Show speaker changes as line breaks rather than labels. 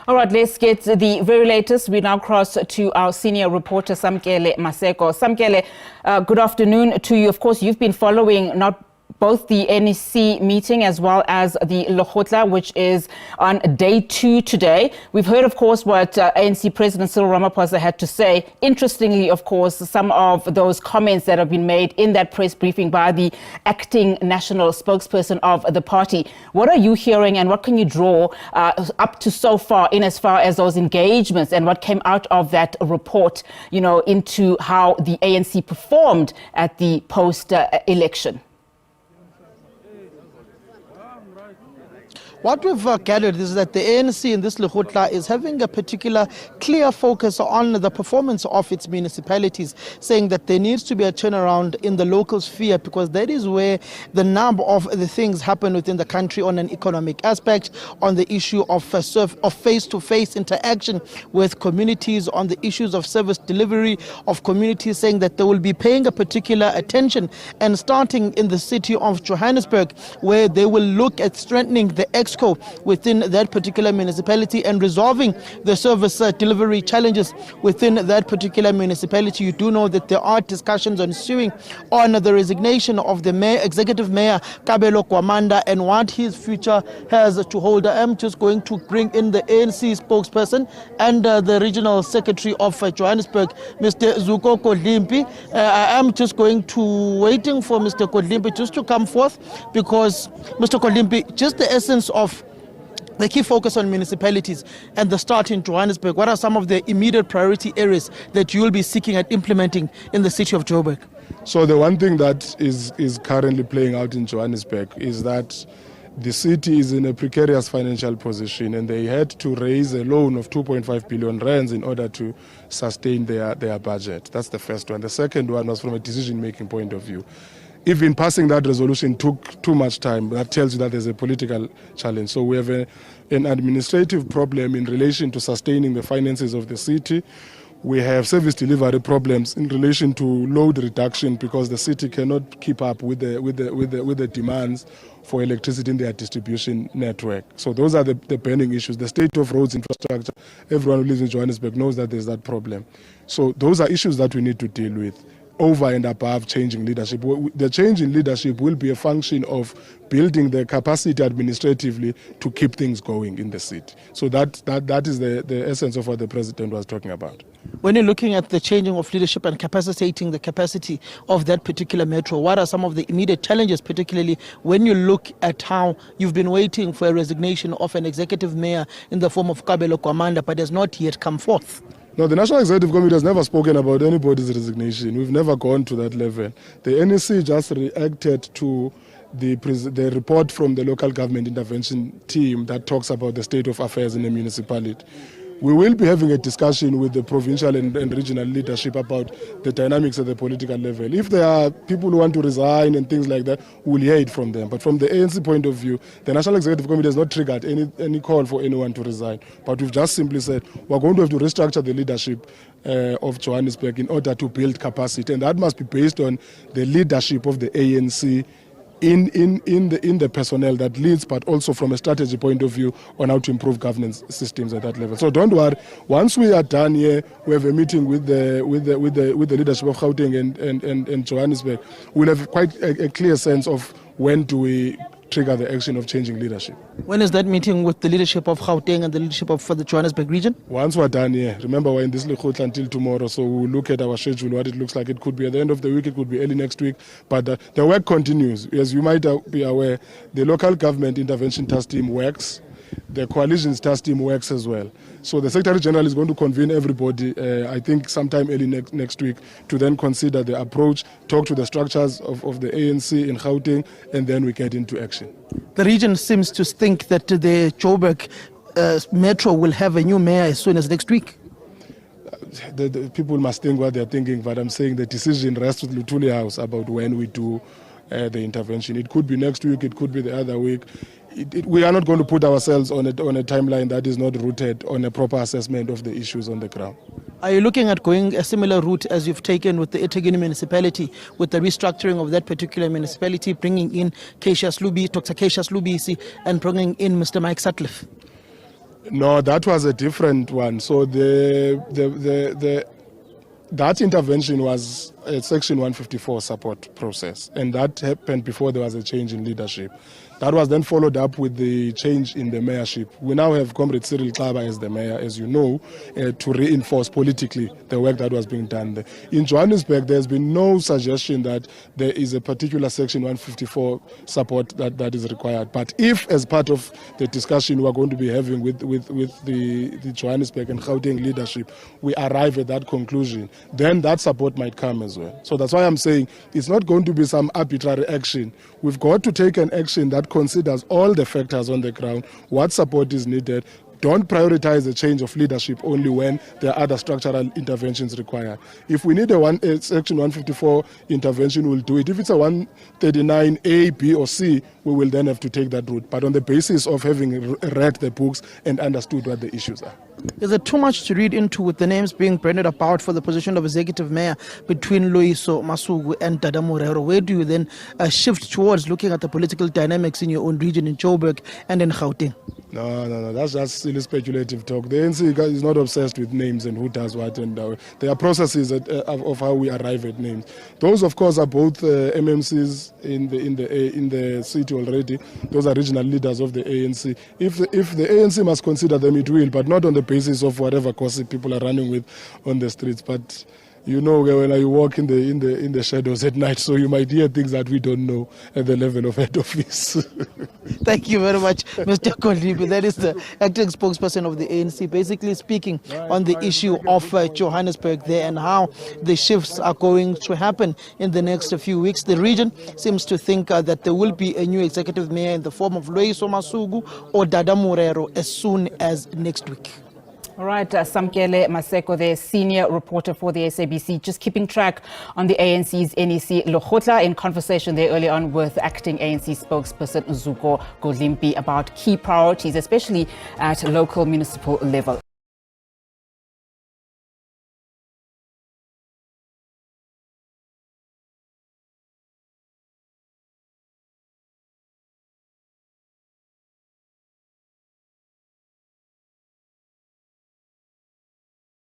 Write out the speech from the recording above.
All right, let's get the very latest. We now cross to our senior reporter, Samkele Maseko. Samkele, good afternoon to you. Of course, you've been following both the NEC meeting as well as the Lekgotla, which is on day 2 today. We've heard, of course, what ANC President Cyril Ramaphosa had to say. Interestingly, of course, some of those comments that have been made in that press briefing by the acting national spokesperson of the party. What are you hearing and what can you draw up to so far in as far as those engagements and what came out of that report, into how the ANC performed at the post-election?
What we've gathered is that the ANC in this Lekgotla is having a particular clear focus on the performance of its municipalities, saying that there needs to be a turnaround in the local sphere because that is where the number of the things happen within the country on an economic aspect, on the issue of face-to-face interaction with communities, on the issues of service delivery of communities, saying that they will be paying a particular attention and starting in the city of Johannesburg, where they will look at strengthening the within that particular municipality and resolving the service delivery challenges within that particular municipality. You do know that there are discussions ensuing on the resignation of the executive mayor, Kabelo Kwamanda, and what his future has to hold. I am just going to bring in the ANC spokesperson and the regional secretary of Johannesburg, Mr. Zuko Kodlimpi. I am just going to waiting for Mr. Kodlimpi just to come forth because, Mr. Kodlimpi, just the essence of the key focus on municipalities and the start in Johannesburg. What are some of the immediate priority areas that you will be seeking at implementing in the city of Joburg?
So the one thing that is currently playing out in Johannesburg is that the city is in a precarious financial position and they had to raise a loan of 2.5 billion rands in order to sustain their budget. That's the first one. The second one was from a decision-making point of view. Even passing that resolution took too much time. That tells you that there's a political challenge. So we have an administrative problem in relation to sustaining the finances of the city. We have service delivery problems in relation to load reduction because the city cannot keep up with the demands for electricity in their distribution network. So those are the burning issues. The state of roads infrastructure, everyone who lives in Johannesburg knows that there's that problem. So those are issues that we need to deal with. Over and above changing leadership. The change in leadership will be a function of building the capacity administratively to keep things going in the city. So that is the essence of what the president was talking about.
When you're looking at the changing of leadership and capacitating the capacity of that particular metro, what are some of the immediate challenges, particularly when you look at how you've been waiting for a resignation of an executive mayor in the form of Kabelo Kwamanda, but has not yet come forth?
No, the National Executive Committee has never spoken about anybody's resignation. We've never gone to that level. The NEC just reacted to the report from the local government intervention team that talks about the state of affairs in the municipality. We will be having a discussion with the provincial and regional leadership about the dynamics at the political level. If there are people who want to resign and things like that, we'll hear it from them. But from the ANC point of view, the National Executive Committee has not triggered any call for anyone to resign. But we've just simply said we're going to have to restructure the leadership of Johannesburg in order to build capacity. And that must be based on the leadership of the ANC in the personnel that leads, but also from a strategy point of view on how to improve governance systems at that level. So don't worry. Once we are done here, we have a meeting with the leadership of Gauteng and Johannesburg. We'll have quite a clear sense of when do we trigger the action of changing leadership.
When is that meeting with the leadership of Gauteng and the leadership of the Johannesburg region?
Once we're done here. Remember, we're in this Lekgotla until tomorrow, so we'll look at our schedule, what it looks like. It could be at the end of the week, it could be early next week, but the work continues. As you might be aware, the local government intervention task team works. The coalition's task team works as well. So the Secretary General is going to convene everybody, I think sometime early next week, to then consider the approach, talk to the structures of the ANC in Gauteng, and then we get into action.
The region seems to think that the Joburg metro will have a new mayor as soon as next week.
The people must think what they're thinking, but I'm saying the decision rests with Luthuli House about when we do the intervention. It could be next week, it could be the other week. We are not going to put ourselves on a timeline that is not rooted on a proper assessment of the issues on the ground.
Are you looking at going a similar route as you've taken with the eThekwini municipality, with the restructuring of that particular municipality, bringing in Dr. Keisha Slubisi and bringing in Mr. Mike Sutcliffe?
No, that was a different one. So that intervention was a Section 154 support process, and that happened before there was a change in leadership. That was then followed up with the change in the mayorship. We now have Comrade Cyril Ramaphosa as the mayor, as you know, to reinforce politically the work that was being done there. In Johannesburg, there's been no suggestion that there is a particular Section 154 support that is required. But if, as part of the discussion we are going to be having with the Johannesburg and Gauteng leadership, we arrive at that conclusion, then that support might come as well. So that's why I'm saying it's not going to be some arbitrary action. We've got to take an action that considers all the factors on the ground, what support is needed. Don't prioritize the change of leadership only when there are other structural interventions required. If we need a Section 154 intervention, we'll do it. If it's a 139 A, B, or C, we will then have to take that route. But on the basis of having read the books and understood what the issues are.
Is it too much to read into with the names being branded about for the position of executive mayor between Loyiso Masuku and Dada Morero? Where do you then shift towards looking at the political dynamics in your own region, in Joburg and in Gauteng?
No, that's just silly speculative talk. The ANC is not obsessed with names and who does what, and there are processes of how we arrive at names. Those, of course, are both MMCs in the city already. Those are regional leaders of the ANC. If the ANC must consider them, it will, but not on the basis of whatever gossip people are running with on the streets. But you know, when you walk in the shadows at night, so you might hear things that we don't know at the level of head office.
Thank you very much, Mr. Kolibi. That is the acting spokesperson of the ANC, basically speaking on the issue of Johannesburg there and how the shifts are going to happen in the next few weeks. The region seems to think that there will be a new executive mayor in the form of Loyiso Masuku or Dada Morero as soon as next week.
All right, Samkele Maseko, the senior reporter for the SABC, just keeping track on the ANC's NEC Lekgotla, in conversation there early on with acting ANC spokesperson Zuko Godlimpi about key priorities, especially at local municipal level.